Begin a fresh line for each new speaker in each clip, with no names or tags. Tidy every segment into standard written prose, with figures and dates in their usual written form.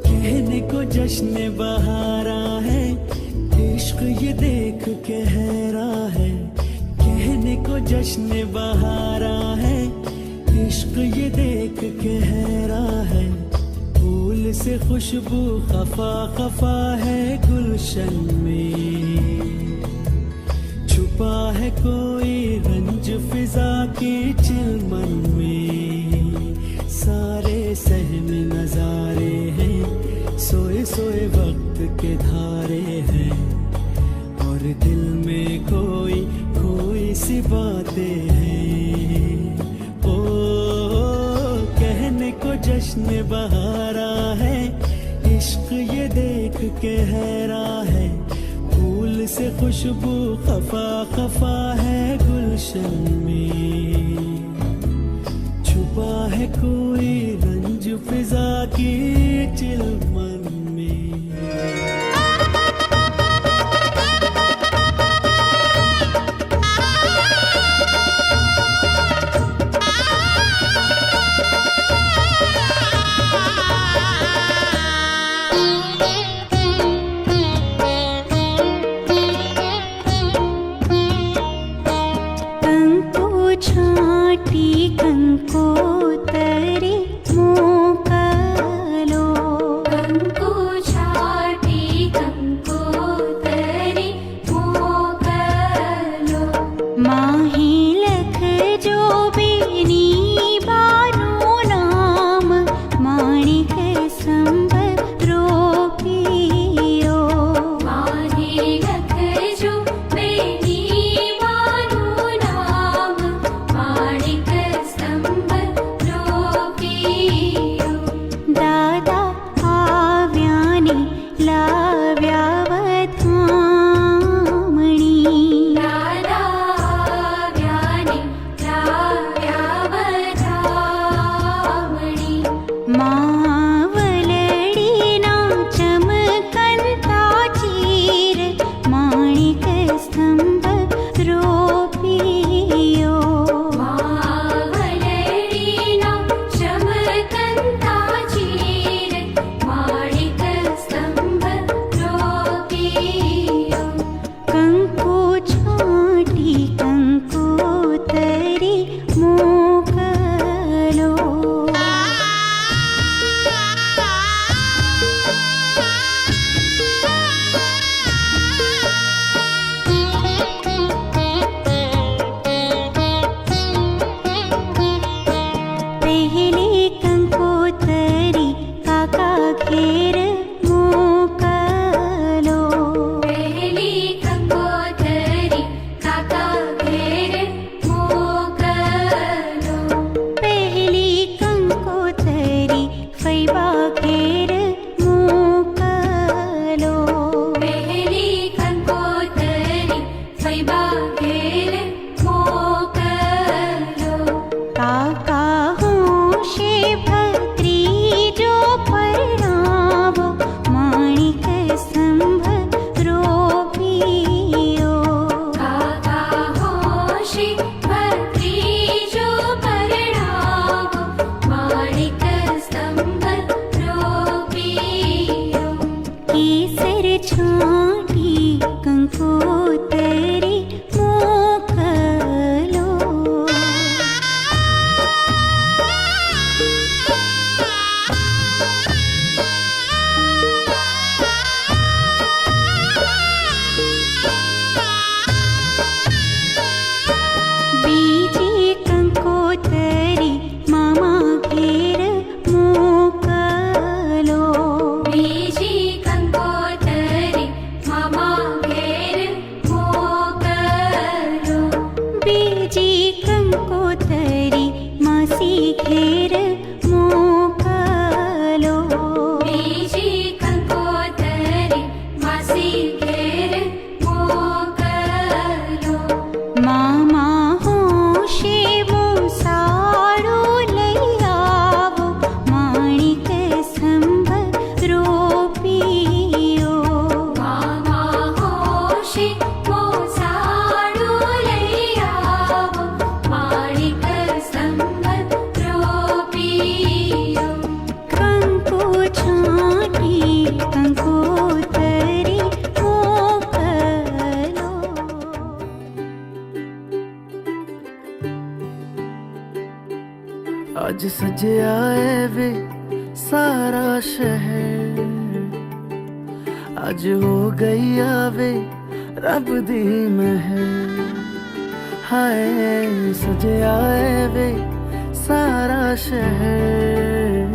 कहने को जश्न बहारा है, इश्क ये देख के हैरा है। कहने को जश्न बहारा है, इश्क ये देख के हैरा है। फूल से खुशबू खफा खफा है गुलशन में, छुपा है कोई रंज फिजा की चिलमन में। सारे सहमे नजारे हैं, सोए सोए वक्त के धारे हैं, और दिल में कोई कोई सी बातें हैं। ओ कहने को जश्न बहारा है, इश्क ये देख के हैरा है। फूल से खुशबू खफा खफा है गुलशन में, छुपा है कोई रंज फिजा की चिलमन में। आज सजया है वे सारा शहर, आज हो गई आवे रब दी महर। हाय सजया है वे सारा शहर,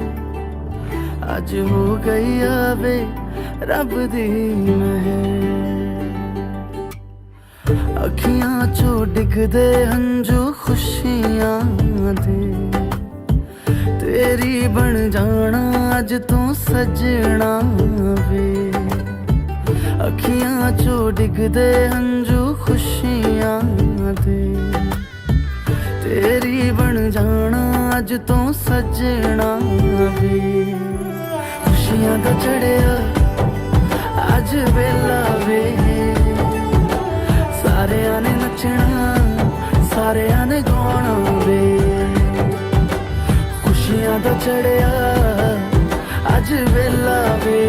आज हो गई आवे रब दी महर। अखियां चो डिगदे हंजू खुशियां दे, तेरी बन जाना अज तू सजना वे। अखियां चो डिगदे हंजू खुशियां दे, तेरी बन जाना अज तू सजना वे। खुशियां दा चढ़िया अज वेला वे, सारेयां ने नचना सारेयां ने गाना वे। खुशियां दा चढ़िया अज वेला वे,